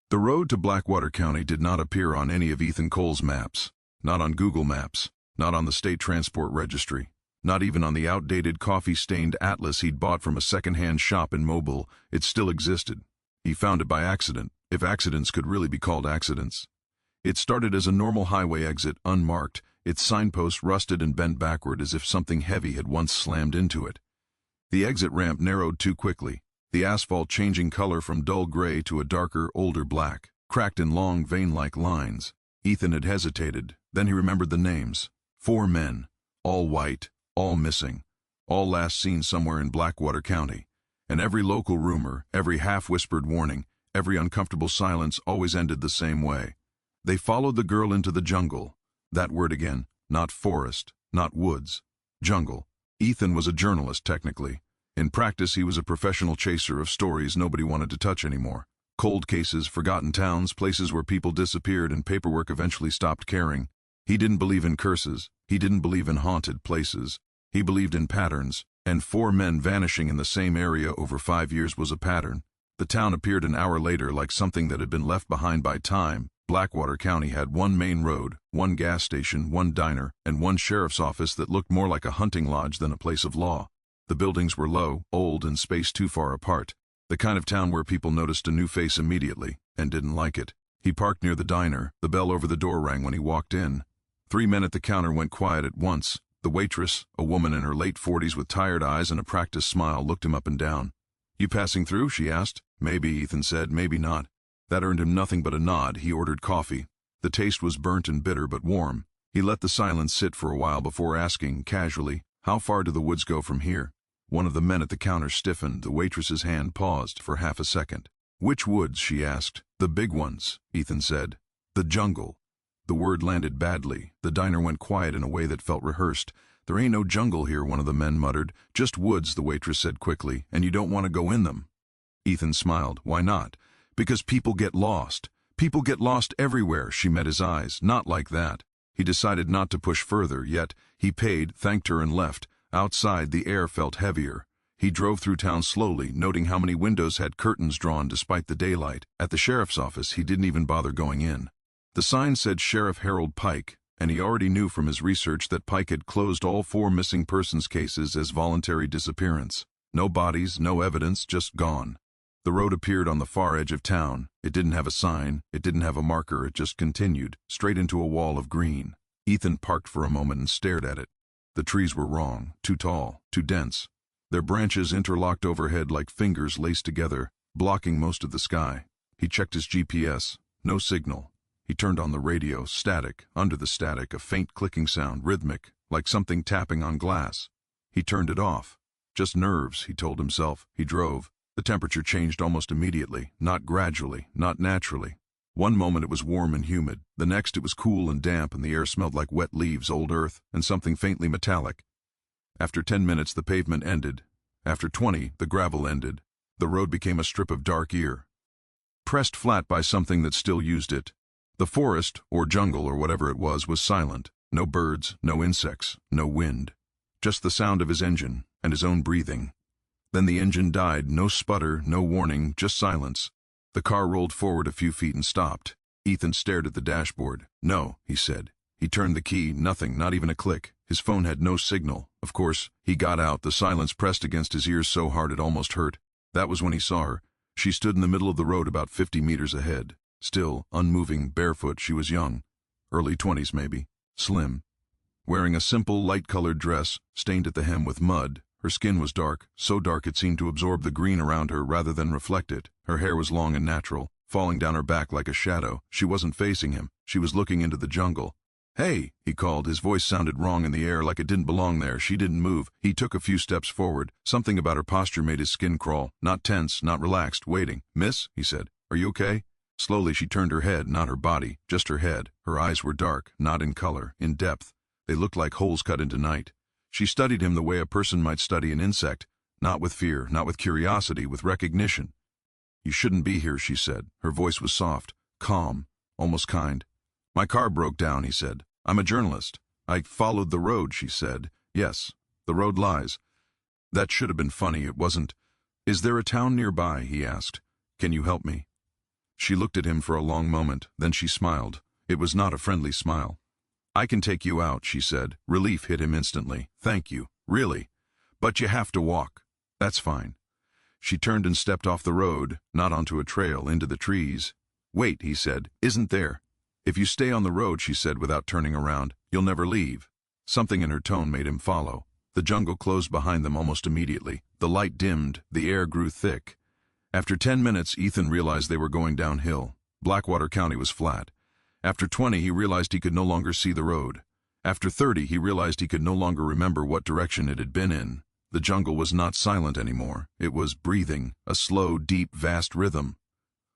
The road to Blackwater County did not appear on any of Ethan Cole's maps, not on Google Maps, not on the State Transport Registry, not even on the outdated coffee-stained atlas he'd bought from a second-hand shop in Mobile. It still existed. He found it by accident, if accidents could really be called accidents. It started as a normal highway exit, unmarked, its signpost rusted and bent backward as if something heavy had once slammed into it. The exit ramp narrowed too quickly, the asphalt changing color from dull gray to a darker, older black, cracked in long, vein-like lines. Ethan had hesitated, then he remembered the names. 4 men, all white, all missing, all last seen somewhere in Blackwater County. And every local rumor, every half-whispered warning, every uncomfortable silence always ended the same way. They followed the girl into the jungle. That word again, not forest, not woods, jungle. Ethan was a journalist, technically. In practice, he was a professional chaser of stories nobody wanted to touch anymore. Cold cases, forgotten towns, places where people disappeared and paperwork eventually stopped caring. He didn't believe in curses. He didn't believe in haunted places. He believed in patterns, and 4 men vanishing in the same area over 5 years was a pattern. The town appeared an hour later like something that had been left behind by time. Blackwater County had 1 main road, 1 gas station, 1 diner, and 1 sheriff's office that looked more like a hunting lodge than a place of law. The buildings were low, old, and spaced too far apart. The kind of town where people noticed a new face immediately, and didn't like it. He parked near the diner. The bell over the door rang when he walked in. 3 men at the counter went quiet at once. The waitress, a woman in her late 40s with tired eyes and a practiced smile, looked him up and down. "You passing through?" she asked. "Maybe," Ethan said, "maybe not." That earned him nothing but a nod. He ordered coffee. The taste was burnt and bitter but warm. He let the silence sit for a while before asking, casually, "How far do the woods go from here?" One of the men at the counter stiffened. The waitress's hand paused for half a second. "Which woods?" she asked. "The big ones," Ethan said. "The jungle." The word landed badly. The diner went quiet in a way that felt rehearsed. "There ain't no jungle here," one of the men muttered. "Just woods," the waitress said quickly, "and you don't want to go in them." Ethan smiled. "Why not?" "Because people get lost. People get lost everywhere." She met his eyes. "Not like that." He decided not to push further, yet he paid, thanked her, and left. Outside, the air felt heavier. He drove through town slowly, noting how many windows had curtains drawn despite the daylight. At the sheriff's office, he didn't even bother going in. The sign said Sheriff Harold Pike, and he already knew from his research that Pike had closed all 4 missing persons cases as voluntary disappearance. No bodies, no evidence, just gone. The road appeared on the far edge of town. It didn't have a sign, it didn't have a marker, it just continued, straight into a wall of green. Ethan parked for a moment and stared at it. The trees were wrong, too tall, too dense. Their branches interlocked overhead like fingers laced together, blocking most of the sky. He checked his GPS. No signal. He turned on the radio. Static. Under the static, a faint clicking sound, rhythmic, like something tapping on glass. He turned it off. Just nerves, he told himself. He drove. The temperature changed almost immediately, not gradually, not naturally. One moment it was warm and humid. The next it was cool and damp, and the air smelled like wet leaves, old earth, and something faintly metallic. After 10 minutes, the pavement ended. After 20, the gravel ended. The road became a strip of dark ear, pressed flat by something that still used it. The forest, or jungle, or whatever it was silent. No birds, no insects, no wind. Just the sound of his engine, and his own breathing. Then the engine died. No sputter, no warning, just silence. The car rolled forward a few feet and stopped. Ethan stared at the dashboard. "No," he said. He turned the key. Nothing, not even a click. His phone had no signal. Of course, he got out. The silence pressed against his ears so hard it almost hurt. That was when he saw her. She stood in the middle of the road about 50 meters ahead. Still, unmoving, barefoot. She was young. Early 20s maybe. Slim. Wearing a simple, light-colored dress, stained at the hem with mud. Her skin was dark, so dark it seemed to absorb the green around her rather than reflect it. Her hair was long and natural, falling down her back like a shadow. She wasn't facing him. She was looking into the jungle. "Hey," he called. His voice sounded wrong in the air, like it didn't belong there. She didn't move. He took a few steps forward. Something about her posture made his skin crawl. Not tense, not relaxed, waiting. "Miss," he said, "are you okay?" Slowly she turned her head, not her body, just her head. Her eyes were dark, not in color, in depth. They looked like holes cut into night. She studied him the way a person might study an insect, not with fear, not with curiosity, with recognition. "You shouldn't be here," she said. Her voice was soft, calm, almost kind. "My car broke down," he said. "I'm a journalist." "I followed the road," she said. "Yes, the road lies." That should have been funny. It wasn't. "Is there a town nearby?" he asked. "Can you help me?" She looked at him for a long moment, then she smiled. It was not a friendly smile. "I can take you out," she said. Relief hit him instantly. "Thank you. Really. But you have to walk." "That's fine." She turned and stepped off the road, not onto a trail, into the trees. "Wait," he said. "Isn't there?" "If you stay on the road," she said without turning around, "you'll never leave." Something in her tone made him follow. The jungle closed behind them almost immediately. The light dimmed, the air grew thick. After 10 minutes, Ethan realized they were going downhill. Blackwater County was flat. After 20, he realized he could no longer see the road. After 30, he realized he could no longer remember what direction it had been in. The jungle was not silent anymore. It was breathing, a slow, deep, vast rhythm.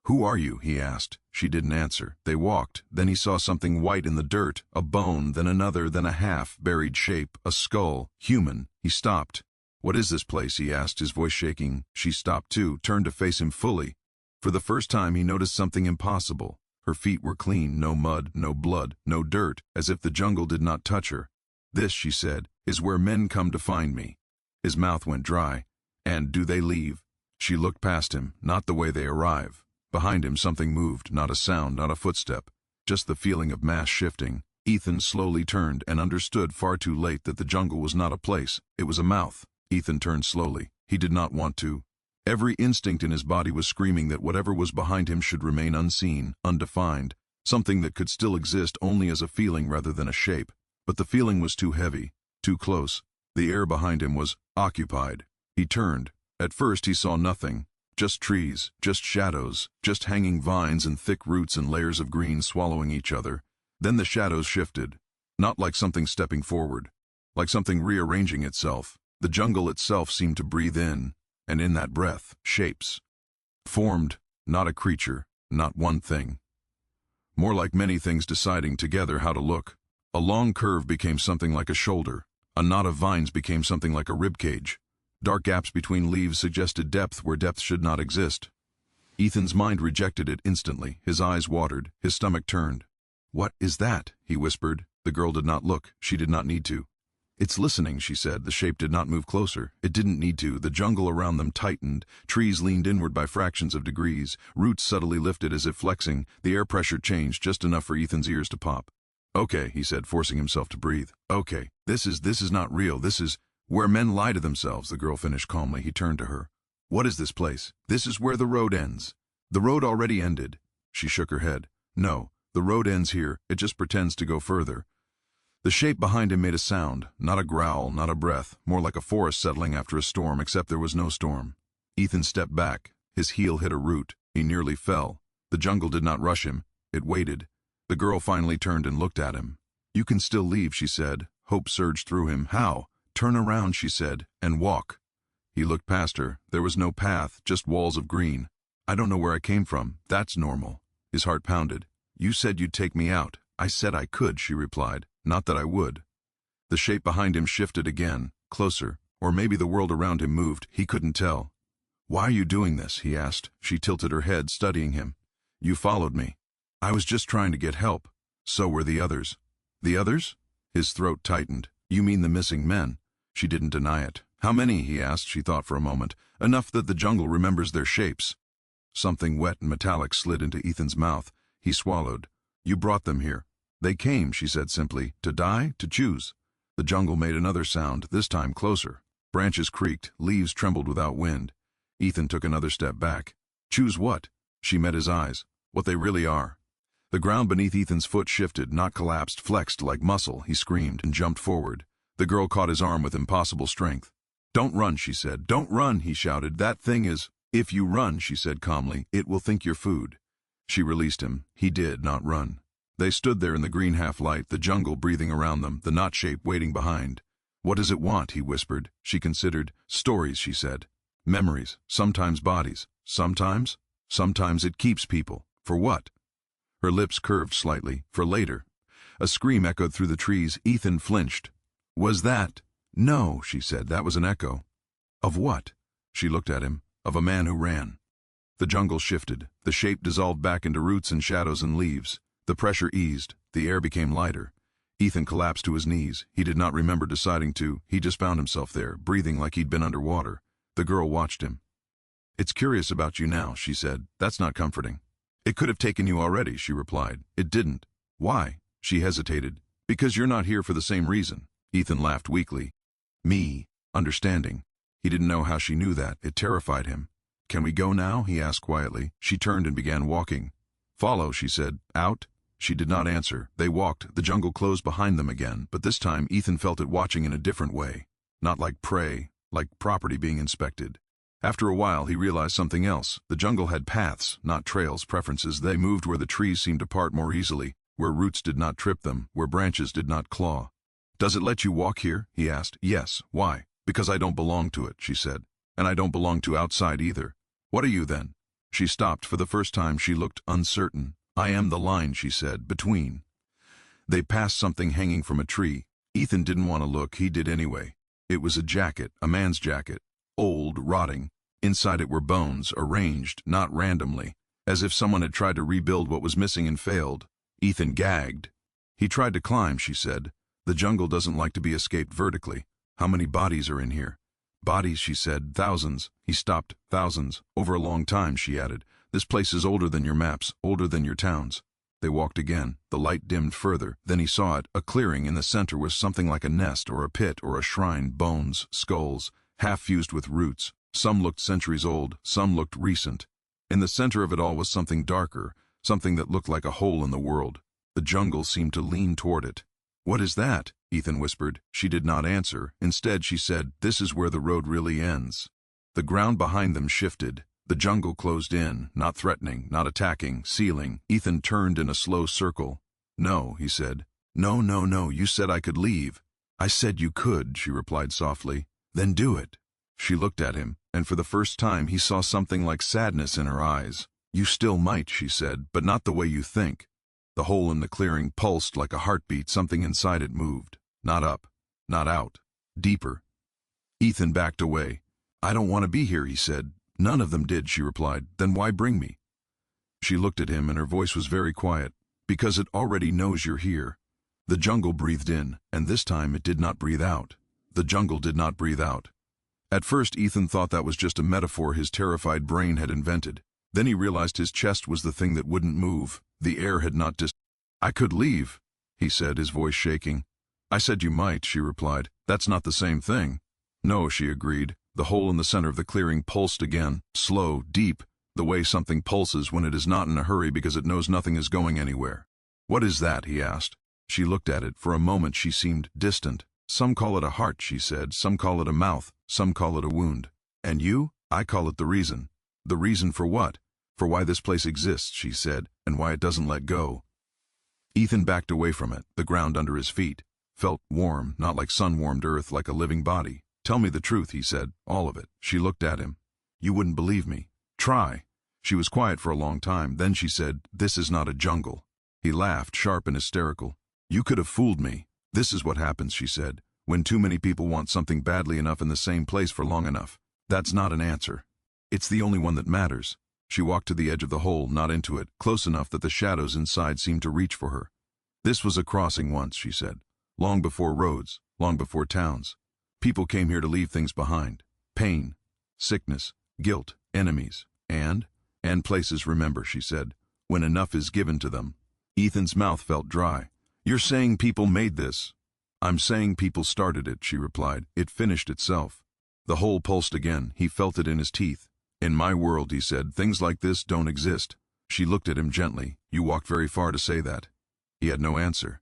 "Who are you?" he asked. She didn't answer. They walked. Then he saw something white in the dirt, a bone, then another, then a half-buried shape, a skull, human. He stopped. "What is this place?" he asked, his voice shaking. She stopped too, turned to face him fully. For the first time he noticed something impossible. Her feet were clean, no mud, no blood, no dirt, as if the jungle did not touch her. "This," she said, "is where men come to find me." His mouth went dry. "And do they leave?" She looked past him, not the way they arrive. Behind him something moved, not a sound, not a footstep, just the feeling of mass shifting. Ethan slowly turned and understood far too late that the jungle was not a place, it was a mouth. Ethan turned slowly. He did not want to. Every instinct in his body was screaming that whatever was behind him should remain unseen, undefined, something that could still exist only as a feeling rather than a shape. But the feeling was too heavy, too close. The air behind him was occupied. He turned. At first he saw nothing. Just trees, just shadows, just hanging vines and thick roots and layers of green swallowing each other. Then the shadows shifted. Not like something stepping forward. Like something rearranging itself. The jungle itself seemed to breathe in, and in that breath, shapes. Formed, not a creature, not one thing. More like many things deciding together how to look. A long curve became something like a shoulder. A knot of vines became something like a ribcage. Dark gaps between leaves suggested depth where depth should not exist. Ethan's mind rejected it instantly. His eyes watered, his stomach turned. "What is that?" he whispered. The girl did not look. She did not need to. "It's listening," she said. The shape did not move closer. It didn't need to. The jungle around them tightened. Trees leaned inward by fractions of degrees. Roots subtly lifted as if flexing. The air pressure changed just enough for Ethan's ears to pop. "Okay," he said, forcing himself to breathe. "Okay, this is not real. This is where men lie to themselves," the girl finished calmly. He turned to her. "What is this place?" "This is where the road ends." "The road already ended." She shook her head. "No, the road ends here. It just pretends to go further." The shape behind him made a sound, not a growl, not a breath, more like a forest settling after a storm, except there was no storm. Ethan stepped back. His heel hit a root. He nearly fell. The jungle did not rush him. It waited. The girl finally turned and looked at him. "You can still leave," she said. Hope surged through him. "How?" "Turn around," she said, "and walk." He looked past her. There was no path, just walls of green. "I don't know where I came from. That's normal." His heart pounded. "You said you'd take me out." "I said I could," she replied. "Not that I would." The shape behind him shifted again, closer, or maybe the world around him moved. He couldn't tell. "Why are you doing this?" he asked. She tilted her head, studying him. "You followed me." "I was just trying to get help." "So were the others." "The others?" His throat tightened. "You mean the missing men?" She didn't deny it. "How many?" he asked. She thought for a moment. "Enough that the jungle remembers their shapes." Something wet and metallic slid into Ethan's mouth. He swallowed. "You brought them here." "They came," she said simply. "To die, to choose." The jungle made another sound, this time closer. Branches creaked, leaves trembled without wind. Ethan took another step back. "Choose what?" She met his eyes. "What they really are." The ground beneath Ethan's foot shifted, not collapsed, flexed like muscle. He screamed and jumped forward. The girl caught his arm with impossible strength. "Don't run," she said. "Don't run," he shouted. "That thing is—" "If you run," she said calmly, "it will think you're food." She released him. He did not run. They stood there in the green half-light, the jungle breathing around them, the knot shape waiting behind. "What does it want?" he whispered. She considered. "Stories," she said. "Memories, sometimes bodies. Sometimes it keeps people. For what?" Her lips curved slightly. "For later." A scream echoed through the trees. Ethan flinched. "Was that?" "No," she said. "That was an echo." "Of what?" She looked at him. "Of a man who ran." The jungle shifted. The shape dissolved back into roots and shadows and leaves. The pressure eased. The air became lighter. Ethan collapsed to his knees. He did not remember deciding to. He just found himself there, breathing like he'd been underwater. The girl watched him. "It's curious about you now," she said. "That's not comforting." It could have taken you already, she replied. It didn't. Why? She hesitated. Because you're not here for the same reason. Ethan laughed weakly. Me. Understanding. He didn't know how she knew that. It terrified him. Can we go now? He asked quietly. She turned and began walking. Follow, she said. Out? She did not answer. They walked. The jungle closed behind them again, but this time Ethan felt it watching in a different way. Not like prey, like property being inspected. After a while, he realized something else. The jungle had paths, not trails, preferences. They moved where the trees seemed to part more easily, where roots did not trip them, where branches did not claw. Does it let you walk here? He asked. Yes. Why? Because I don't belong to it, she said. And I don't belong to outside either. What are you then? She stopped. For the first time, she looked uncertain. I am the line, she said, between. They passed something hanging from a tree. Ethan didn't want to look. He did anyway. It was a jacket, a man's jacket. Old, rotting. Inside it were bones, arranged, not randomly, as if someone had tried to rebuild what was missing and failed. Ethan gagged. He tried to climb, she said. The jungle doesn't like to be escaped vertically. How many bodies are in here? Bodies, she said. Thousands. He stopped. Thousands. Over a long time, she added. This place is older than your maps, older than your towns. They walked again. The light dimmed further. Then he saw it. A clearing. In the center was something like a nest or a pit or a shrine. Bones, skulls, half fused with roots. Some looked centuries old, some looked recent. In the center of it all was something darker, something that looked like a hole in the world. The jungle seemed to lean toward it. What is that? Ethan whispered. She did not answer. Instead, she said, this is where the road really ends. The ground behind them shifted. The jungle closed in, not threatening, not attacking, sealing. Ethan turned in a slow circle. No, he said. No, no, no, you said I could leave. I said you could, she replied softly. Then do it. She looked at him, and for the first time he saw something like sadness in her eyes. You still might, she said, but not the way you think. The hole in the clearing pulsed like a heartbeat. Something inside it moved. Not up, not out, deeper. Ethan backed away. I don't want to be here, he said. None of them did, she replied. Then why bring me? She looked at him, and her voice was very quiet. Because it already knows you're here. The jungle breathed in, and this time it did not breathe out. The jungle did not breathe out. At first, Ethan thought that was just a metaphor his terrified brain had invented. Then he realized his chest was the thing that wouldn't move. The air had not I could leave, he said, his voice shaking. I said you might, she replied. That's not the same thing. No, she agreed. The hole in the center of the clearing pulsed again, slow, deep, the way something pulses when it is not in a hurry because it knows nothing is going anywhere. What is that? He asked. She looked at it. For a moment she seemed distant. Some call it a heart, she said. Some call it a mouth. Some call it a wound. And you? I call it the reason. The reason for what? For why this place exists, she said, and why it doesn't let go. Ethan backed away from it. The ground under his feet felt warm, not like sun-warmed earth, like a living body. Tell me the truth, he said. All of it. She looked at him. You wouldn't believe me. Try. She was quiet for a long time. Then she said, this is not a jungle. He laughed, sharp and hysterical. You could have fooled me. This is what happens, she said, when too many people want something badly enough in the same place for long enough. That's not an answer. It's the only one that matters. She walked to the edge of the hole, not into it, close enough that the shadows inside seemed to reach for her. This was a crossing once, she said. Long before roads, long before towns. People came here to leave things behind. Pain, sickness, guilt, enemies, and places, remember, she said, when enough is given to them. Ethan's mouth felt dry. You're saying people made this? I'm saying people started it, she replied. It finished itself. The hole pulsed again. He felt it in his teeth. In my world, he said, things like this don't exist. She looked at him gently. You walked very far to say that. He had no answer.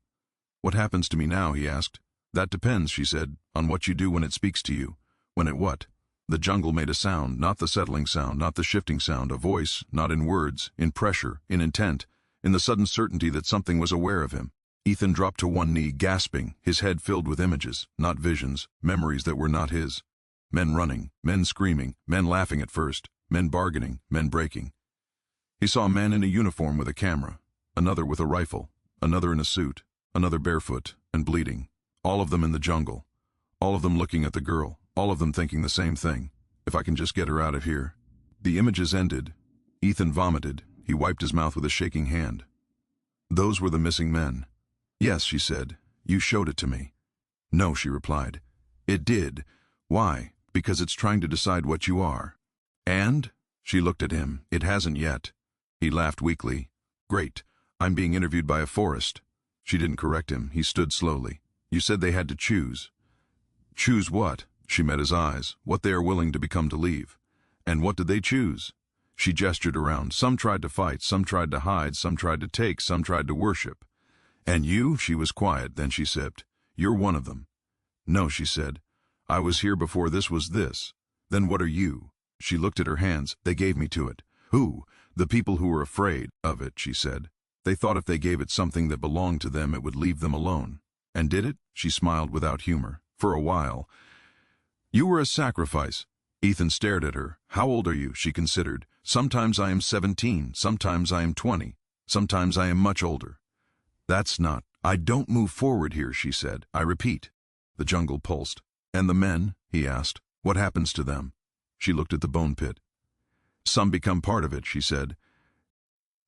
What happens to me now, he asked. That depends, she said, on what you do when it speaks to you. When it what? The jungle made a sound, not the settling sound, not the shifting sound, a voice, not in words, in pressure, in intent, in the sudden certainty that something was aware of him. Ethan dropped to one knee, gasping, his head filled with images, not visions, memories that were not his. Men running, men screaming, men laughing at first, men bargaining, men breaking. He saw a man in a uniform with a camera, another with a rifle, another in a suit, another barefoot and bleeding. All of them in the jungle, all of them looking at the girl, all of them thinking the same thing. If I can just get her out of here. The images ended. Ethan vomited. He wiped his mouth with a shaking hand. Those were the missing men. Yes, she said. You showed it to me. No, she replied. It did. Why? Because it's trying to decide what you are. And? She looked at him. It hasn't yet. He laughed weakly. Great. I'm being interviewed by a forest. She didn't correct him. He stood slowly. You said they had to choose. Choose what? She met his eyes. What they are willing to become to leave. And what did they choose? She gestured around. Some tried to fight, some tried to hide, some tried to take, some tried to worship. And you? She was quiet, then she sipped. You're one of them. No, she said. I was here before this was this. Then what are you? She looked at her hands. They gave me to it. Who? The people who were afraid of it, she said. They thought if they gave it something that belonged to them, it would leave them alone. And did it? She smiled without humor. For a while. You were a sacrifice. Ethan stared at her. How old are you? She considered. Sometimes I am 17, sometimes I am 20, sometimes I am much older. That's not. I don't move forward here, she said. I repeat. The jungle pulsed. And the men? He asked. What happens to them? She looked at the bone pit. Some become part of it, she said.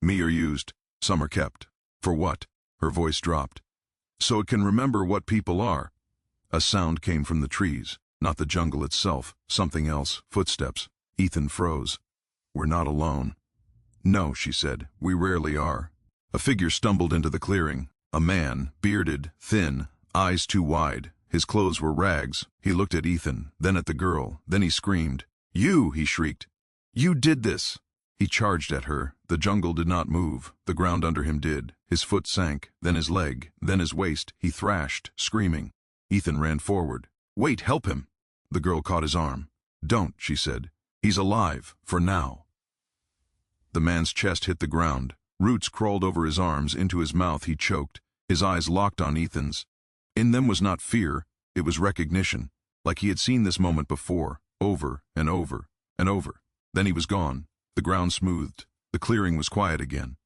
Me are used. Some are kept. For what? Her voice dropped. So it can remember what people are. A sound came from the trees, not the jungle itself, something else, footsteps. Ethan froze. We're not alone. No, she said, we rarely are. A figure stumbled into the clearing. A man, bearded, thin, eyes too wide. His clothes were rags. He looked at Ethan, then at the girl, then he screamed. You, he shrieked. You did this. He charged at her. The jungle did not move. The ground under him did. His foot sank, then his leg, then his waist. He thrashed, screaming. Ethan ran forward. Wait, help him. The girl caught his arm. Don't, she said. He's alive, for now. The man's chest hit the ground. Roots crawled over his arms, into his mouth. He choked. His eyes locked on Ethan's. In them was not fear, it was recognition, like he had seen this moment before, over and over and over. Then he was gone. The ground smoothed. The clearing was quiet again.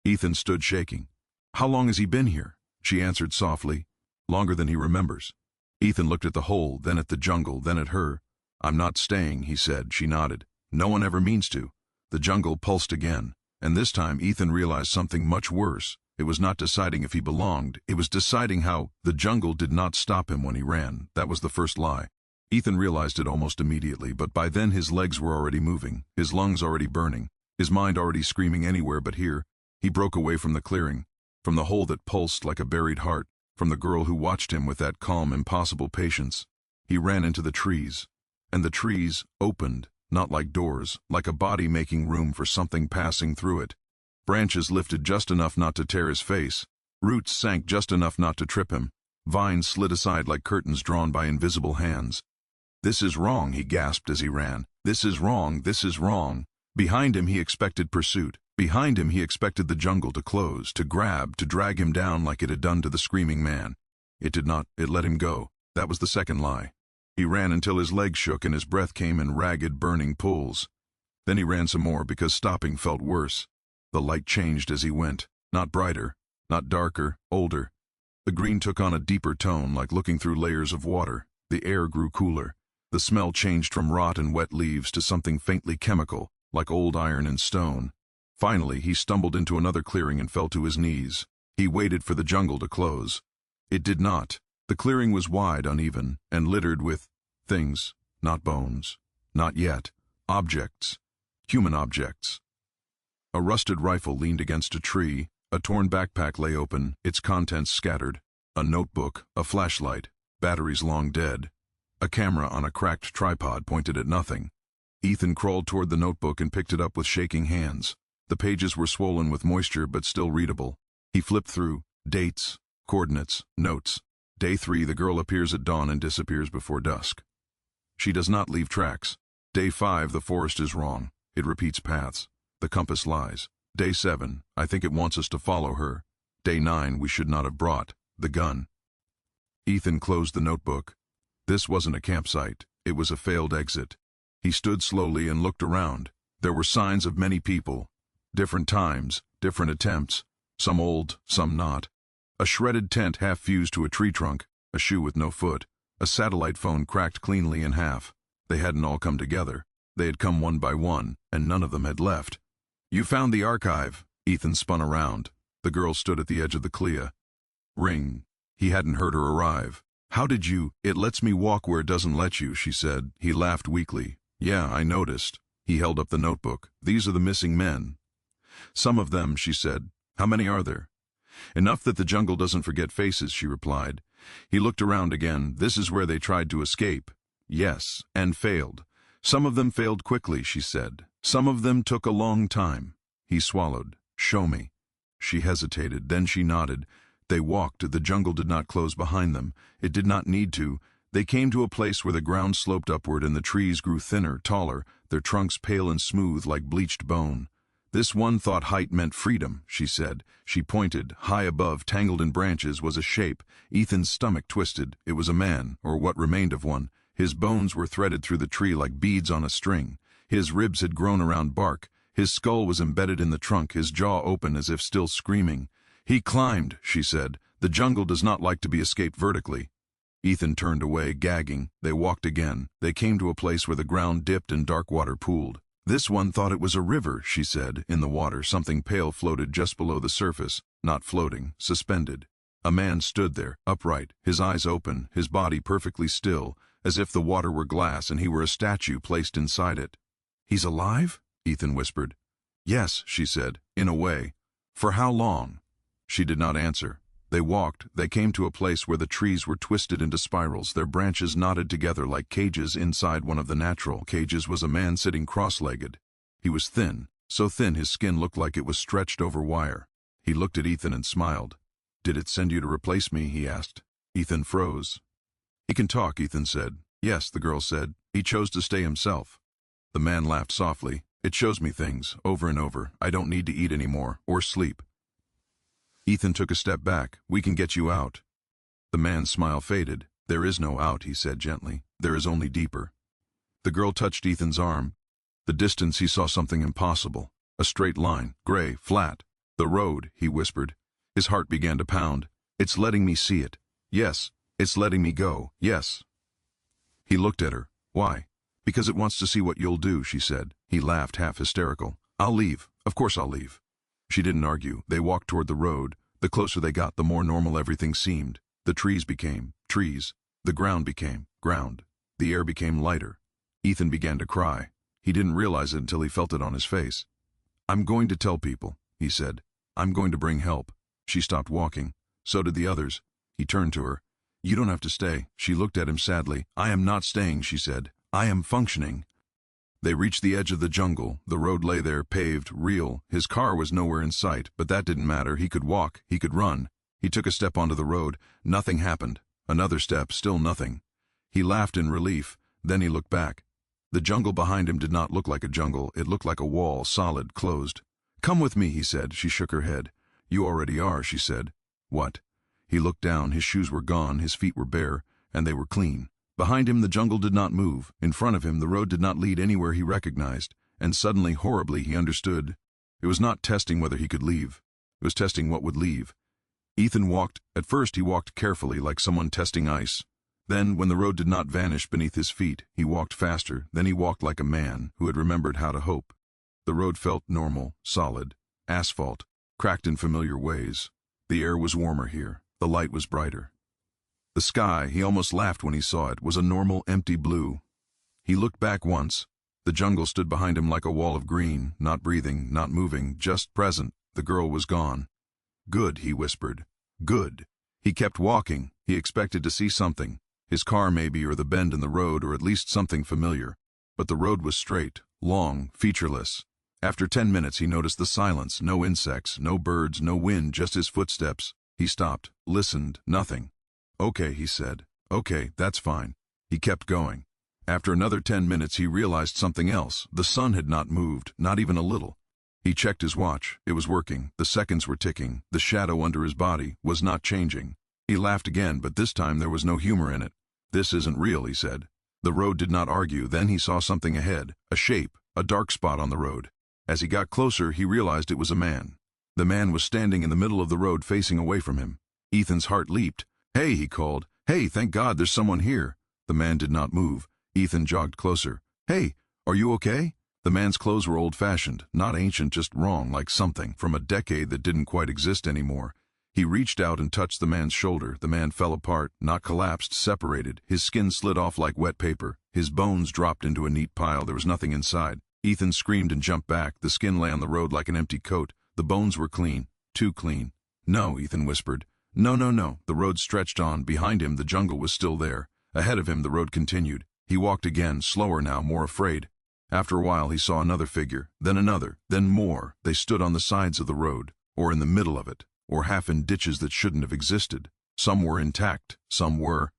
Ethan stood shaking. How long has he been here? She answered softly. Longer than he remembers. Ethan looked at the hole, then at the jungle, then at her. I'm not staying, he said. She nodded. No one ever means to. The jungle pulsed again, and this time Ethan realized something much worse. It was not deciding if he belonged, it was deciding how. The jungle did not stop him when he ran. That was the first lie. Ethan realized it almost immediately, but by then his legs were already moving, his lungs already burning, his mind already screaming anywhere but here. He broke away from the clearing, from the hole that pulsed like a buried heart, from the girl who watched him with that calm, impossible patience. He ran into the trees, and the trees opened, not like doors, like a body making room for something passing through it. Branches lifted just enough not to tear his face. Roots sank just enough not to trip him. Vines slid aside like curtains drawn by invisible hands. This is wrong, he gasped as he ran. This is wrong, this is wrong. Behind him he expected pursuit. Behind him he expected the jungle to close, to grab, to drag him down like it had done to the screaming man. It did not, it let him go. That was the second lie. He ran until his legs shook and his breath came in ragged, burning pulls. Then he ran some more because stopping felt worse. The light changed as he went, not brighter, not darker, older. The green took on a deeper tone, like looking through layers of water. The air grew cooler. The smell changed from rot and wet leaves to something faintly chemical, like old iron and stone. Finally, he stumbled into another clearing and fell to his knees. He waited for the jungle to close. It did not. The clearing was wide, uneven, and littered with things, not bones, not yet, objects, human objects. A rusted rifle leaned against a tree, a torn backpack lay open, its contents scattered, a notebook, a flashlight, batteries long dead. A camera on a cracked tripod pointed at nothing. Ethan crawled toward the notebook and picked it up with shaking hands. The pages were swollen with moisture but still readable. He flipped through, dates, coordinates, notes. Day 3, the girl appears at dawn and disappears before dusk. She does not leave tracks. Day 5, the forest is wrong. It repeats paths. The compass lies. Day 7, I think it wants us to follow her. Day 9, we should not have brought the gun. Ethan closed the notebook. This wasn't a campsite. It was a failed exit. He stood slowly and looked around. There were signs of many people. Different times, different attempts. Some old, some not. A shredded tent half fused to a tree trunk, a shoe with no foot. A satellite phone cracked cleanly in half. They hadn't all come together. They had come one by one, and none of them had left. You found the archive. Ethan spun around. The girl stood at the edge of the clear. Ring. He hadn't heard her arrive. How did you? It lets me walk where it doesn't let you, she said. He laughed weakly. Yeah, I noticed. He held up the notebook. These are the missing men. Some of them, she said. How many are there? Enough that the jungle doesn't forget faces, she replied. He looked around again. This is where they tried to escape. Yes, and failed. Some of them failed quickly, she said. Some of them took a long time. He swallowed. Show me. She hesitated, then she nodded. They walked. The jungle did not close behind them. It did not need to. They came to a place where the ground sloped upward and the trees grew thinner, taller, their trunks pale and smooth like bleached bone. This one thought height meant freedom, she said. She pointed. High above, tangled in branches, was a shape. Ethan's stomach twisted. It was a man, or what remained of one. His bones were threaded through the tree like beads on a string. His ribs had grown around bark. His skull was embedded in the trunk, his jaw open as if still screaming. He climbed, she said. The jungle does not like to be escaped vertically. Ethan turned away, gagging. They walked again. They came to a place where the ground dipped and dark water pooled. This one thought it was a river, she said. In the water, something pale floated just below the surface, not floating, suspended. A man stood there, upright, his eyes open, his body perfectly still, as if the water were glass and he were a statue placed inside it. He's alive? Ethan whispered. Yes, she said, in a way. For how long? She did not answer. They walked. They came to a place where the trees were twisted into spirals, their branches knotted together like cages. Inside one of the natural cages was a man sitting cross-legged. He was thin, so thin his skin looked like it was stretched over wire. He looked at Ethan and smiled. Did it send you to replace me? He asked. Ethan froze. He can talk, Ethan said. Yes, the girl said. He chose to stay himself. The man laughed softly. It shows me things, over and over. I don't need to eat anymore, or sleep. Ethan took a step back. We can get you out. The man's smile faded. There is no out, he said gently. There is only deeper. The girl touched Ethan's arm. The distance, he saw something impossible. A straight line, gray, flat. The road, he whispered. His heart began to pound. It's letting me see it. Yes, it's letting me go. Yes. He looked at her. Why? Because it wants to see what you'll do, she said. He laughed, half hysterical. I'll leave. Of course I'll leave. She didn't argue. They walked toward the road. The closer they got, the more normal everything seemed. The trees became trees. The ground became ground. The air became lighter. Ethan began to cry. He didn't realize it until he felt it on his face. I'm going to tell people, he said. I'm going to bring help. She stopped walking. So did the others. He turned to her. You don't have to stay. She looked at him sadly. I am not staying, she said. I am functioning. They reached the edge of the jungle. The road lay there, paved, real. His car was nowhere in sight, but that didn't matter. He could walk. He could run. He took a step onto the road. Nothing happened. Another step, still nothing. He laughed in relief. Then he looked back. The jungle behind him did not look like a jungle. It looked like a wall, solid, closed. Come with me, he said. She shook her head. You already are, she said. What? He looked down. His shoes were gone. His feet were bare, and they were clean. Behind him, the jungle did not move. In front of him, the road did not lead anywhere he recognized. And suddenly, horribly, he understood. It was not testing whether he could leave. It was testing what would leave. Ethan walked. At first, he walked carefully, like someone testing ice. Then, when the road did not vanish beneath his feet, he walked faster. Then he walked like a man who had remembered how to hope. The road felt normal, solid, asphalt, cracked in familiar ways. The air was warmer here. The light was brighter. The sky, he almost laughed when he saw it, was a normal, empty blue. He looked back once. The jungle stood behind him like a wall of green, not breathing, not moving, just present. The girl was gone. Good, he whispered. Good. He kept walking. He expected to see something. His car maybe, or the bend in the road, or at least something familiar. But the road was straight, long, featureless. After 10 minutes he noticed the silence, no insects, no birds, no wind, just his footsteps. He stopped, listened, nothing. Okay, he said. Okay, that's fine. He kept going. After another 10 minutes he realized something else. The sun had not moved, not even a little. He checked his watch. It was working. The seconds were ticking. The shadow under his body was not changing. He laughed again, but this time there was no humor in it. This isn't real, he said. The road did not argue. Then he saw something ahead, a shape, a dark spot on the road. As he got closer, he realized it was a man. The man was standing in the middle of the road facing away from him. Ethan's heart leaped. Hey, he called. Hey, thank God there's someone here. The man did not move. Ethan jogged closer. Hey, are you okay? The man's clothes were old-fashioned, not ancient, just wrong, like something from a decade that didn't quite exist anymore. He reached out and touched the man's shoulder. The man fell apart, not collapsed, separated. His skin slid off like wet paper. His bones dropped into a neat pile. There was nothing inside. Ethan screamed and jumped back. The skin lay on the road like an empty coat. The bones were clean, too clean. No, Ethan whispered. No, no, no. The road stretched on. Behind him, the jungle was still there. Ahead of him, the road continued. He walked again, slower now, more afraid. After a while, he saw another figure, then another, then more. They stood on the sides of the road, or in the middle of it, or half in ditches that shouldn't have existed. Some were intact, some were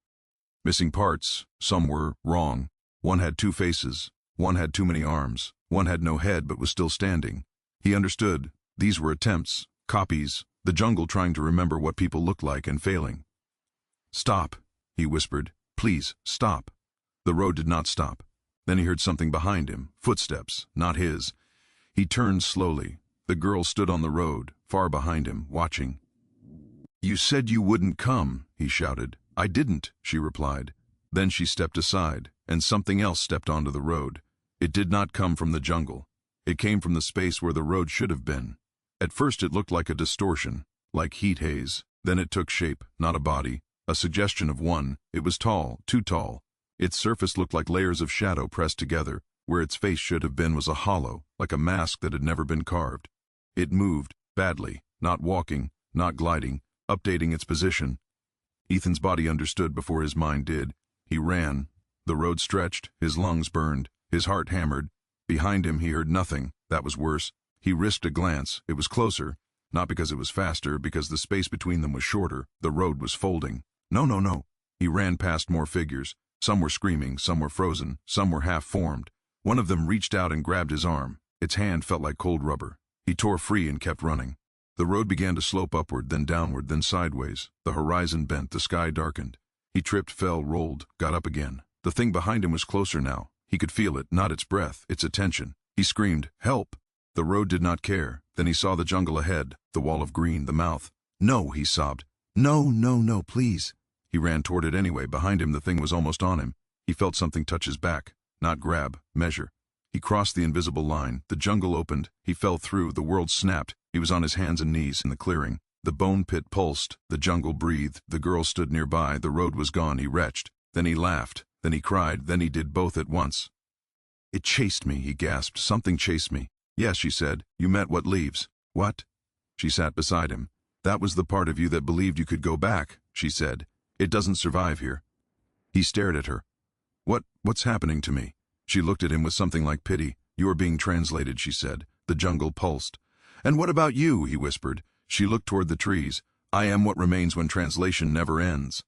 missing parts, some were wrong. One had two faces, one had too many arms, one had no head but was still standing. He understood. These were attempts, copies, the jungle trying to remember what people looked like and failing. Stop, he whispered. Please, stop. The road did not stop. Then he heard something behind him, footsteps, not his. He turned slowly. The girl stood on the road, far behind him, watching. You said you wouldn't come, he shouted. I didn't, she replied. Then she stepped aside, and something else stepped onto the road. It did not come from the jungle. It came from the space where the road should have been. At first it looked like a distortion, like heat haze. Then it took shape, not a body, a suggestion of one. It was tall, too tall. Its surface looked like layers of shadow pressed together. Where its face should have been was a hollow, like a mask that had never been carved. It moved, badly, not walking, not gliding, updating its position. Ethan's body understood before his mind did. He ran. The road stretched, his lungs burned, his heart hammered. Behind him he heard nothing. That was worse. He risked a glance. It was closer. Not because it was faster, because the space between them was shorter. The road was folding. No, no, no. He ran past more figures. Some were screaming, some were frozen, some were half-formed. One of them reached out and grabbed his arm. Its hand felt like cold rubber. He tore free and kept running. The road began to slope upward, then downward, then sideways. The horizon bent, the sky darkened. He tripped, fell, rolled, got up again. The thing behind him was closer now. He could feel it, not its breath, its attention. He screamed, "Help!" The road did not care. Then he saw the jungle ahead, the wall of green, the mouth. "No," he sobbed. "No, no, no, please." He ran toward it anyway. Behind him, the thing was almost on him. He felt something touch his back. Not grab, measure. He crossed the invisible line. The jungle opened. He fell through. The world snapped. He was on his hands and knees in the clearing. The bone pit pulsed. The jungle breathed. The girl stood nearby. The road was gone. He retched. Then he laughed. Then he cried. Then he did both at once. "It chased me," he gasped. "Something chased me." "Yes," she said. "You met what leaves." "What?" She sat beside him. "That was the part of you that believed you could go back," she said. "It doesn't survive here." He stared at her. What's happening to me?" She looked at him with something like pity. "You are being translated," she said. The jungle pulsed. "And what about you?" he whispered. She looked toward the trees. "I am what remains when translation never ends."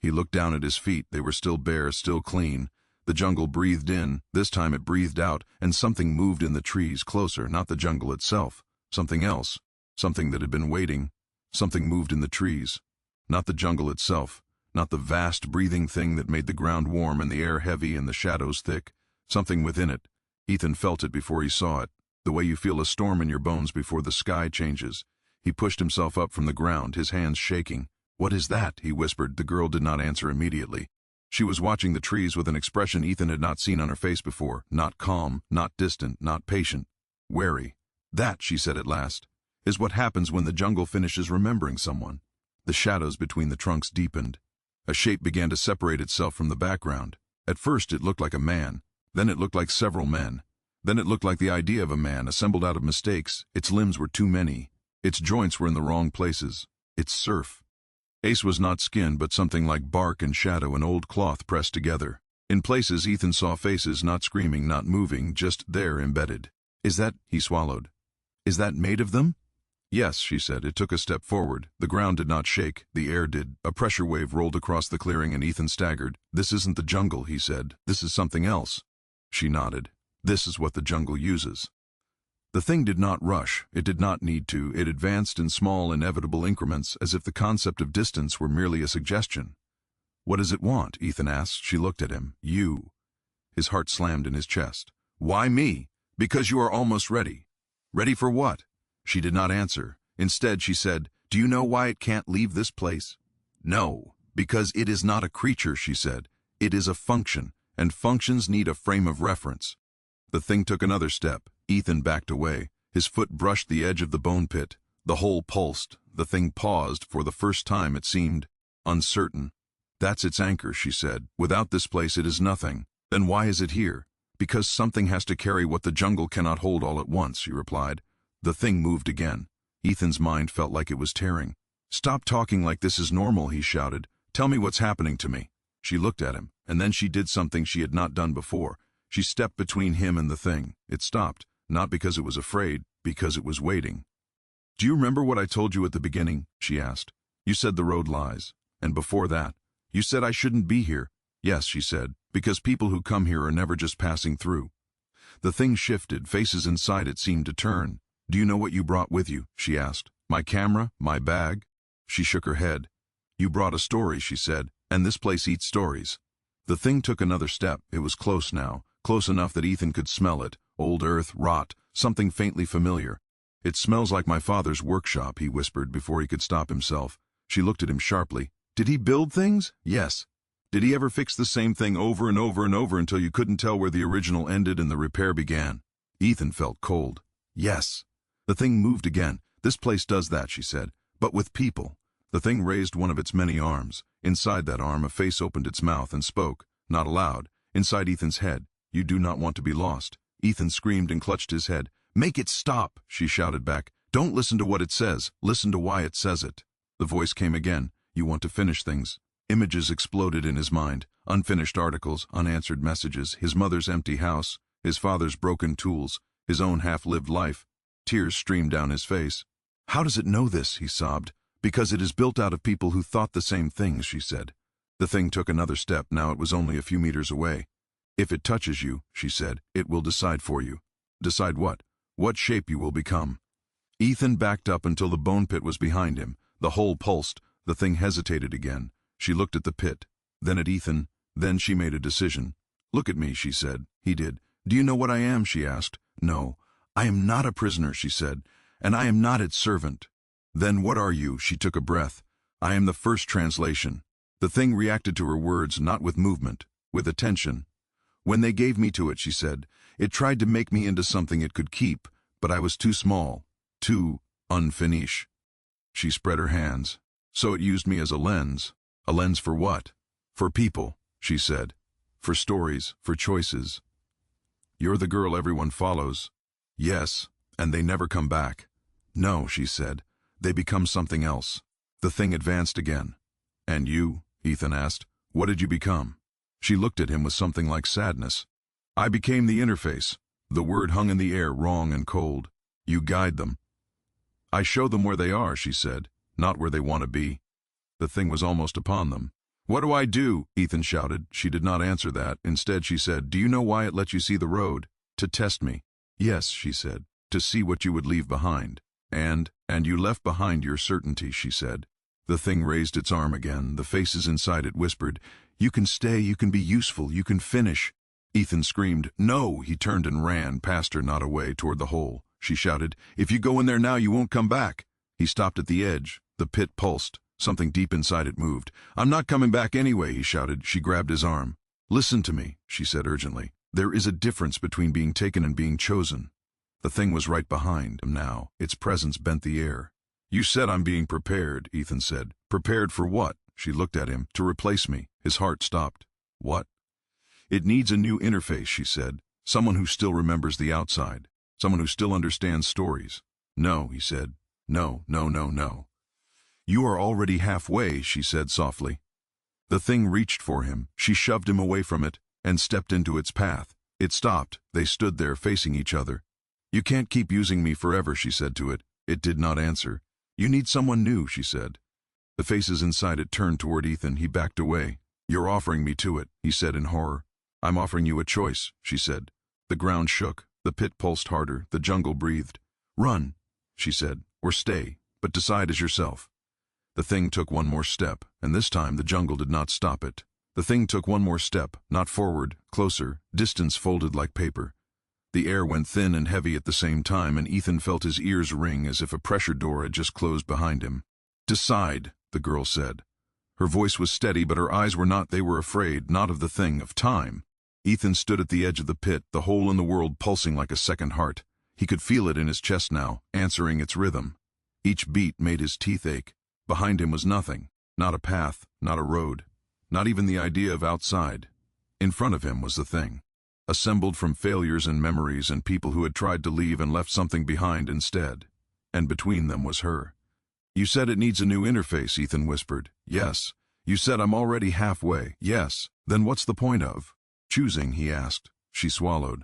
He looked down at his feet. They were still bare, still clean. The jungle breathed in. This time it breathed out, and something moved in the trees, closer, not the jungle itself. Something else. Something that had been waiting. Something moved in the trees. Not the jungle itself. Not the vast, breathing thing that made the ground warm and the air heavy and the shadows thick. Something within it. Ethan felt it before he saw it. The way you feel a storm in your bones before the sky changes. He pushed himself up from the ground, his hands shaking. "What is that?" he whispered. The girl did not answer immediately. She was watching the trees with an expression Ethan had not seen on her face before. Not calm, not distant, not patient. Wary. "That," she said at last, "is what happens when the jungle finishes remembering someone." The shadows between the trunks deepened. A shape began to separate itself from the background. At first it looked like a man. Then it looked like several men. Then it looked like the idea of a man, assembled out of mistakes. Its limbs were too many. Its joints were in the wrong places. Its surf. Ace was not skin, but something like bark and shadow and old cloth pressed together. In places Ethan saw faces, not screaming, not moving, just there embedded. "Is that," he swallowed, "is that made of them?" "Yes," she said. It took a step forward. The ground did not shake. The air did. A pressure wave rolled across the clearing and Ethan staggered. "This isn't the jungle," he said. "This is something else." She nodded. "This is what the jungle uses." The thing did not rush. It did not need to. It advanced in small, inevitable increments, as if the concept of distance were merely a suggestion. "What does it want?" Ethan asked. She looked at him. "You." His heart slammed in his chest. "Why me?" "Because you are almost ready." "Ready for what?" She did not answer. Instead, she said, "Do you know why it can't leave this place?" "No." "Because it is not a creature," she said. "It is a function, and functions need a frame of reference." The thing took another step. Ethan backed away. His foot brushed the edge of the bone pit. The hole pulsed. The thing paused. For the first time, it seemed uncertain. "That's its anchor," she said. "Without this place, it is nothing." "Then why is it here?" Because something has to carry what the jungle cannot hold all at once, she replied. The thing moved again. Ethan's mind felt like it was tearing. Stop talking like this is normal, he shouted. Tell me what's happening to me. She looked at him, and then she did something she had not done before. She stepped between him and the thing. It stopped, not because it was afraid, because it was waiting. Do you remember what I told you at the beginning? She asked. You said the road lies. And before that, you said I shouldn't be here. Yes, she said, because people who come here are never just passing through. The thing shifted, faces inside it seemed to turn. Do you know what you brought with you? She asked. My camera? My bag? She shook her head. You brought a story, she said, and this place eats stories. The thing took another step. It was close now, close enough that Ethan could smell it. Old earth, rot, something faintly familiar. It smells like my father's workshop, he whispered before he could stop himself. She looked at him sharply. Did he build things? Yes. Did he ever fix the same thing over and over and over until you couldn't tell where the original ended and the repair began? Ethan felt cold. Yes. The thing moved again. This place does that, she said, but with people. The thing raised one of its many arms. Inside that arm, a face opened its mouth and spoke, not aloud, inside Ethan's head. You do not want to be lost. Ethan screamed and clutched his head. Make it stop, she shouted back. Don't listen to what it says. Listen to why it says it. The voice came again. You want to finish things. Images exploded in his mind. Unfinished articles, unanswered messages, his mother's empty house, his father's broken tools, his own half-lived life. Tears streamed down his face. How does it know this? He sobbed. Because it is built out of people who thought the same things, she said. The thing took another step. Now it was only a few meters away. If it touches you, she said, it will decide for you. Decide what? What shape you will become. Ethan backed up until the bone pit was behind him. The hole pulsed. The thing hesitated again. She looked at the pit, then at Ethan, then she made a decision. Look at me, she said. He did. Do you know what I am? She asked. No. I am not a prisoner, she said, and I am not its servant. Then what are you? She took a breath. I am the first translation. The thing reacted to her words, not with movement, with attention. When they gave me to it, she said, it tried to make me into something it could keep, but I was too small, too unfinished. She spread her hands. So it used me as a lens. A lens for what? For people, she said. For stories, for choices. You're the girl everyone follows. Yes, and they never come back. No, she said. They become something else. The thing advanced again. And you? Ethan asked. What did you become? She looked at him with something like sadness. I became the interface. The word hung in the air, wrong and cold. You guide them. I show them where they are, she said, not where they want to be. The thing was almost upon them. What do I do? Ethan shouted. She did not answer that. Instead, she said, do you know why it let you see the road? To test me. Yes, she said, to see what you would leave behind. And you left behind your certainty, she said. The thing raised its arm again. The faces inside it whispered, you can stay, you can be useful, you can finish. Ethan screamed, no! He turned and ran, past her, not away, toward the hole. She shouted, if you go in there now, you won't come back. He stopped at the edge. The pit pulsed. Something deep inside it moved. I'm not coming back anyway, he shouted. She grabbed his arm. Listen to me, she said urgently. There is a difference between being taken and being chosen. The thing was right behind him now. Its presence bent the air. You said I'm being prepared, Ethan said. Prepared for what? She looked at him. To replace me. His heart stopped. What? It needs a new interface, she said. Someone who still remembers the outside. Someone who still understands stories. No, he said. No, no, no, no. You are already halfway, she said softly. The thing reached for him. She shoved him away from it and stepped into its path. It stopped. They stood there facing each other. You can't keep using me forever, she said to it. It did not answer. You need someone new, she said. The faces inside it turned toward Ethan. He backed away. You're offering me to it, he said in horror. I'm offering you a choice, she said. The ground shook. The pit pulsed harder. The jungle breathed. Run, she said, or stay, but decide as yourself. The thing took one more step, and this time the jungle did not stop it. The thing took one more step, not forward, closer, distance folded like paper. The air went thin and heavy at the same time, and Ethan felt his ears ring as if a pressure door had just closed behind him. Decide, the girl said. Her voice was steady, but her eyes were not. They were afraid, not of the thing, of time. Ethan stood at the edge of the pit, the hole in the world pulsing like a second heart. He could feel it in his chest now, answering its rhythm. Each beat made his teeth ache. Behind him was nothing. Not a path, not a road. Not even the idea of outside. In front of him was the thing. assembled from failures and memories and people who had tried to leave and left something behind instead. And between them was her. You said it needs a new interface, Ethan whispered. Yes. You said I'm already halfway. Yes. Then what's the point of choosing, he asked. She swallowed.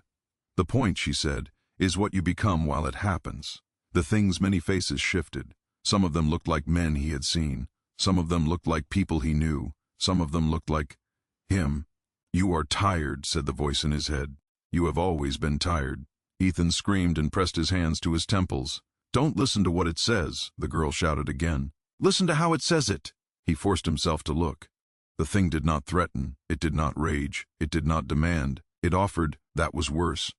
The point, she said, is what you become while it happens. The thing's many faces shifted. Some of them looked like men he had seen. Some of them looked like people he knew. Some of them looked like him. You are tired, said the voice in his head. You have always been tired. Ethan screamed and pressed his hands to his temples. Don't listen to what it says, the girl shouted again. Listen to how it says it. He forced himself to look. The thing did not threaten. It did not rage. It did not demand. It offered. That was worse.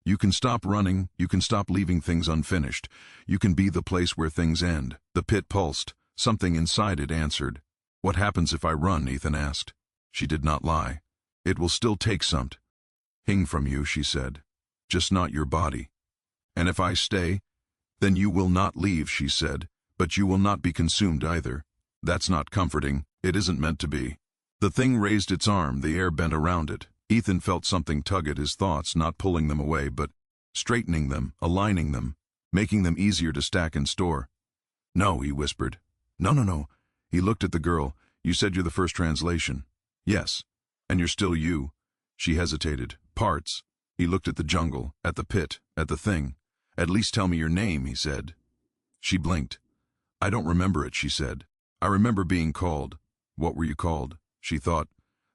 You can stop running. You can stop leaving things unfinished. You can be the place where things end. The pit pulsed. Something inside it answered. What happens if I run? Ethan asked. She did not lie. It will still take something from you, she said. Just not your body. And if I stay, then you will not leave, she said, but you will not be consumed either. That's not comforting. It isn't meant to be. The thing raised its arm, the air bent around it. Ethan felt something tug at his thoughts, not pulling them away, but straightening them, aligning them, making them easier to stack and store. No, he whispered. No. He looked at the girl. You said you're the first translation. Yes. And you're still you. She hesitated. Parts. He looked at the jungle, at the pit, at the thing. At least tell me your name, he said. She blinked. I don't remember it, she said. I remember being called. What were you called? She thought.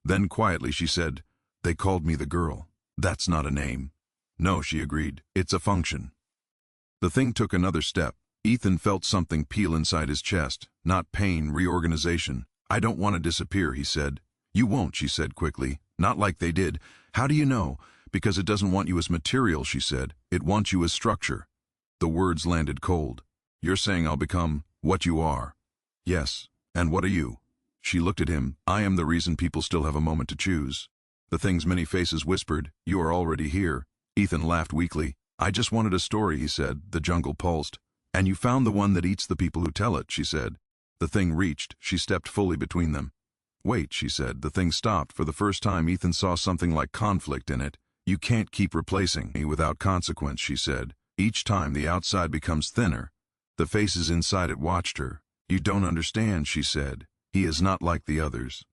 Then quietly she said, they called me the girl. That's not a name. No, she agreed. It's a function. The thing took another step. Ethan felt something peel inside his chest. Not pain, reorganization. I don't want to disappear, he said. You won't, she said quickly. Not like they did. How do you know? Because it doesn't want you as material, she said. It wants you as structure. The words landed cold. You're saying I'll become what you are. Yes. And what are you? She looked at him. I am the reason people still have a moment to choose. The thing's many faces whispered, you are already here. Ethan laughed weakly. I just wanted a story, he said. The jungle pulsed. And you found the one that eats the people who tell it, she said. The thing reached. She stepped fully between them. Wait, she said. The thing stopped. For the first time, Ethan saw something like conflict in it. You can't keep replacing me without consequence, she said. Each time the outside becomes thinner. The faces inside it watched her. You don't understand, she said. He is not like the others.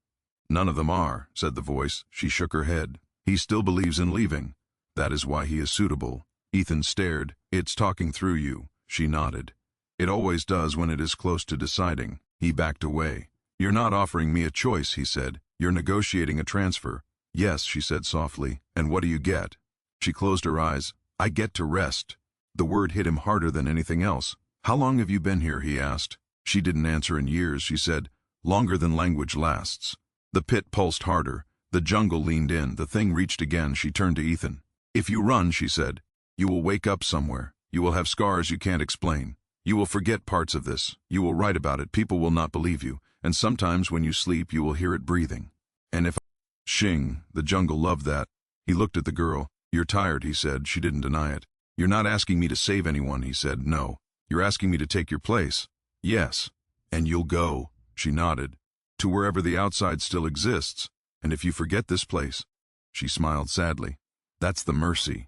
None of them are, said the voice. She shook her head. He still believes in leaving. That is why he is suitable. Ethan stared. It's talking through you. She nodded. It always does when it is close to deciding. He backed away. You're not offering me a choice, he said. You're negotiating a transfer. Yes, she said softly. And what do you get? She closed her eyes. I get to rest. The word hit him harder than anything else. How long have you been here, he asked. She didn't answer. In years, she said. Longer than language lasts. The pit pulsed harder. The jungle leaned in. The thing reached again. She turned to Ethan. If you run, she said, you will wake up somewhere. You will have scars you can't explain. You will forget parts of this. You will write about it. People will not believe you. And sometimes when you sleep, you will hear it breathing. And if Shing, the jungle loved that. He looked at the girl. You're tired, he said. She didn't deny it. You're not asking me to save anyone, he said. No. You're asking me to take your place. Yes. And you'll go. She nodded. To wherever the outside still exists. And if you forget this place. She smiled sadly. That's the mercy.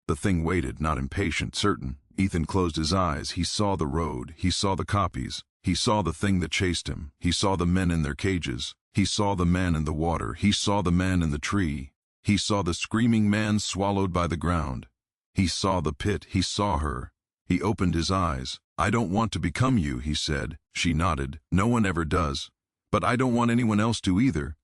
The thing waited, not impatient, certain. Ethan closed his eyes. He saw the road. He saw the copies. He saw the thing that chased him. He saw the men in their cages. He saw the man in the water. He saw the man in the tree. He saw the screaming man swallowed by the ground. He saw the pit. He saw her. He opened his eyes. I don't want to become you, he said. She nodded. No one ever does. But I don't want anyone else to either.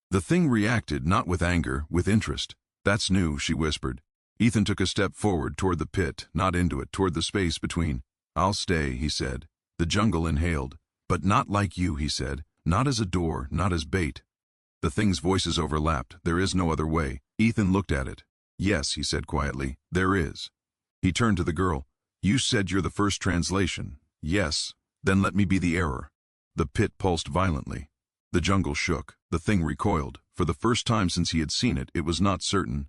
The thing reacted, not with anger, with interest. That's new, she whispered. Ethan took a step forward toward the pit, not into it, toward the space between. I'll stay, he said. The jungle inhaled. But not like you, he said. Not as a door, not as bait. The thing's voices overlapped. There is no other way. Ethan looked at it. Yes, he said quietly. There is. He turned to the girl. You said you're the first translation. Yes. Then let me be the error. The pit pulsed violently. The jungle shook. The thing recoiled. For the first time since he had seen it, it was not certain.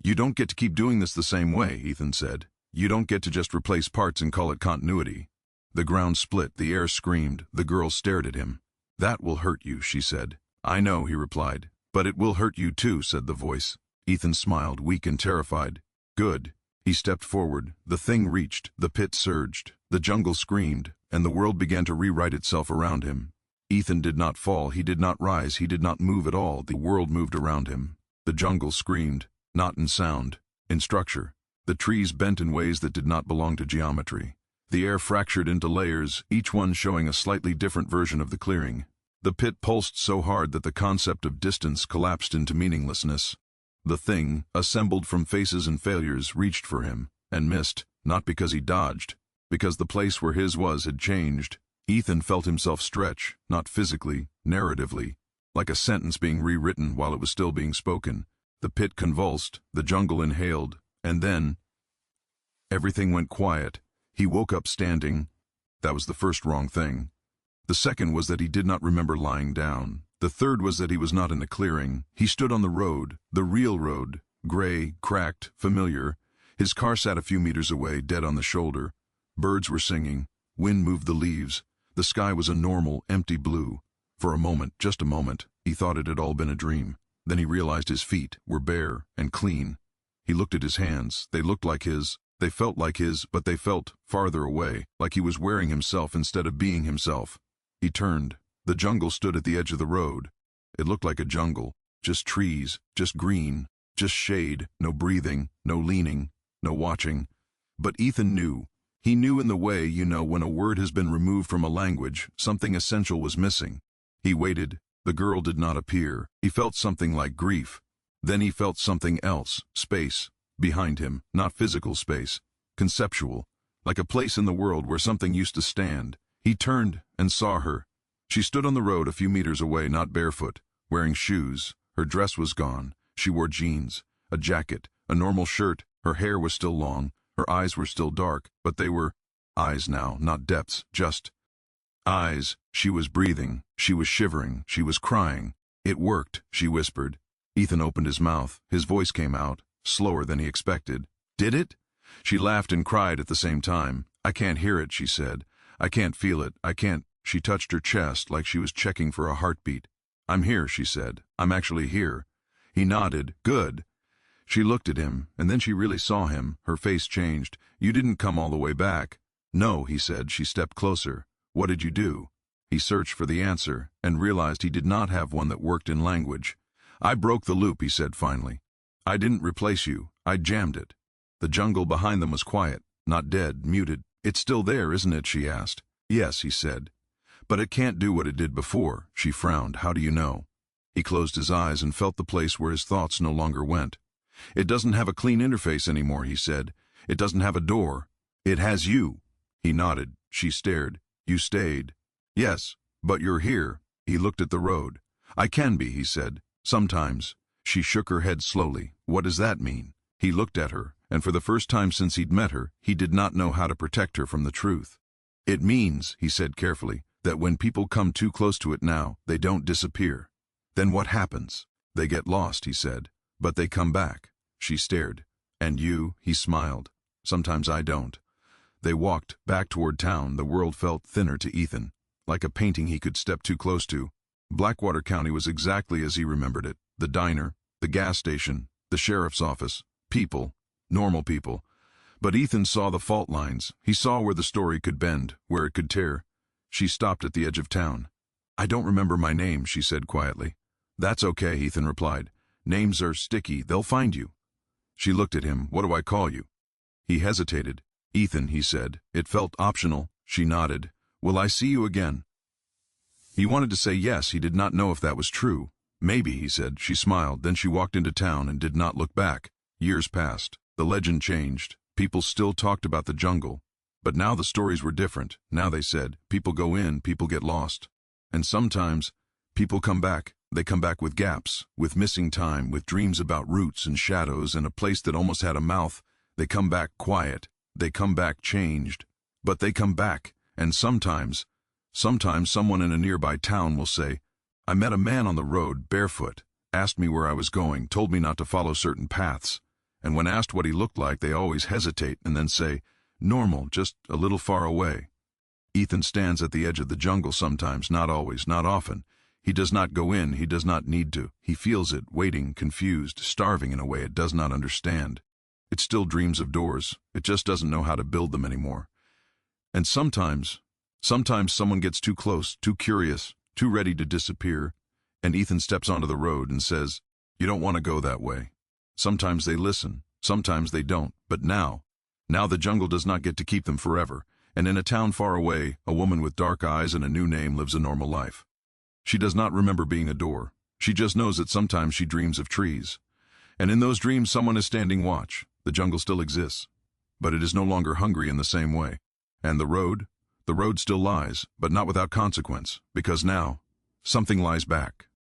You don't get to keep doing this the same way, Ethan said. You don't get to just replace parts and call it continuity. The ground split. The air screamed. The girl stared at him. That will hurt you, she said. I know, he replied. But it will hurt you too, said the voice. Ethan smiled, weak and terrified. Good. He stepped forward. The thing reached, the pit surged, the jungle screamed, and the world began to rewrite itself around him. Ethan did not fall, he did not rise, he did not move at all. The world moved around him. The jungle screamed, not in sound, in structure. The trees bent in ways that did not belong to geometry. The air fractured into layers, each one showing a slightly different version of the clearing. The pit pulsed so hard that the concept of distance collapsed into meaninglessness. The thing, assembled from faces and failures, reached for him, and missed, not because he dodged, because the place where his was had changed. Ethan felt himself stretch, not physically, narratively, like a sentence being rewritten while it was still being spoken. The pit convulsed, the jungle inhaled, and then everything went quiet. He woke up standing. That was the first wrong thing. The second was that he did not remember lying down. The third was that he was not in a clearing. He stood on the road, the real road, gray, cracked, familiar. His car sat a few meters away, dead on the shoulder. Birds were singing. Wind moved the leaves. The sky was a normal, empty blue. For a moment, just a moment, he thought it had all been a dream. Then he realized his feet were bare and clean. He looked at his hands. They looked like his. They felt like his, but they felt farther away, like he was wearing himself instead of being himself. He turned. The jungle stood at the edge of the road. It looked like a jungle. Just trees, just green, just shade, no breathing, no leaning, no watching. But Ethan knew. He knew in the way you know when a word has been removed from a language, something essential was missing. He waited. The girl did not appear. He felt something like grief. Then he felt something else, space, behind him, not physical space, conceptual, like a place in the world where something used to stand. He turned and saw her. She stood on the road a few meters away, not barefoot, wearing shoes. Her dress was gone. She wore jeans, a jacket, a normal shirt. Her hair was still long. Her eyes were still dark, but they were eyes now, not depths, just eyes. She was breathing. She was shivering. She was crying. It worked, she whispered. Ethan opened his mouth. His voice came out, slower than he expected. Did it? She laughed and cried at the same time. I can't hear it, she said. I can't feel it. I can't. She touched her chest like she was checking for a heartbeat. I'm here, she said. I'm actually here. He nodded. Good. She looked at him, and then she really saw him. Her face changed. You didn't come all the way back. No, he said. She stepped closer. What did you do? He searched for the answer, and realized he did not have one that worked in language. I broke the loop, he said finally. I didn't replace you. I jammed it. The jungle behind them was quiet, not dead, muted. It's still there, isn't it? She asked. Yes, he said. But it can't do what it did before. She frowned. How do you know? He closed his eyes and felt the place where his thoughts no longer went. It doesn't have a clean interface anymore, he said. It doesn't have a door. It has you. He nodded. She stared. You stayed. Yes, but you're here. He looked at the road. I can be, he said. Sometimes. She shook her head slowly. What does that mean? He looked at her, and for the first time since he'd met her, he did not know how to protect her from the truth. It means, he said carefully, that when people come too close to it now, they don't disappear. Then what happens? They get lost, he said. But they come back. She stared. And you? He smiled. Sometimes I don't. They walked back toward town. The world felt thinner to Ethan, like a painting he could step too close to. Blackwater County was exactly as he remembered it. The diner, the gas station, the sheriff's office, people, normal people. But Ethan saw the fault lines. He saw where the story could bend, where it could tear. She stopped at the edge of town. I don't remember my name, she said quietly. That's okay, Ethan replied. Names are sticky. They'll find you. She looked at him. What do I call you? He hesitated. Ethan, he said. It felt optional. She nodded. Will I see you again? He wanted to say yes. He did not know if that was true. Maybe, he said. She smiled. Then she walked into town and did not look back. Years passed. The legend changed. People still talked about the jungle. But now the stories were different. Now they said, people go in, people get lost. And sometimes, people come back. They come back with gaps, with missing time, with dreams about roots and shadows and a place that almost had a mouth. They come back quiet. They come back changed. But they come back, and sometimes someone in a nearby town will say, I met a man on the road, barefoot, asked me where I was going, told me not to follow certain paths. And when asked what he looked like, they always hesitate and then say, normal, just a little far away. Ethan stands at the edge of the jungle sometimes, not always, not often. He does not go in, he does not need to. He feels it, waiting, confused, starving in a way it does not understand. It still dreams of doors, it just doesn't know how to build them anymore. And sometimes someone gets too close, too curious, too ready to disappear, and Ethan steps onto the road and says, "You don't want to go that way." Sometimes they listen, sometimes they don't, but now the jungle does not get to keep them forever, and in a town far away, a woman with dark eyes and a new name lives a normal life. She does not remember being a door. She just knows that sometimes she dreams of trees. And in those dreams someone is standing watch. The jungle still exists, but it is no longer hungry in the same way. And the road still lies, but not without consequence, because now, something lies back.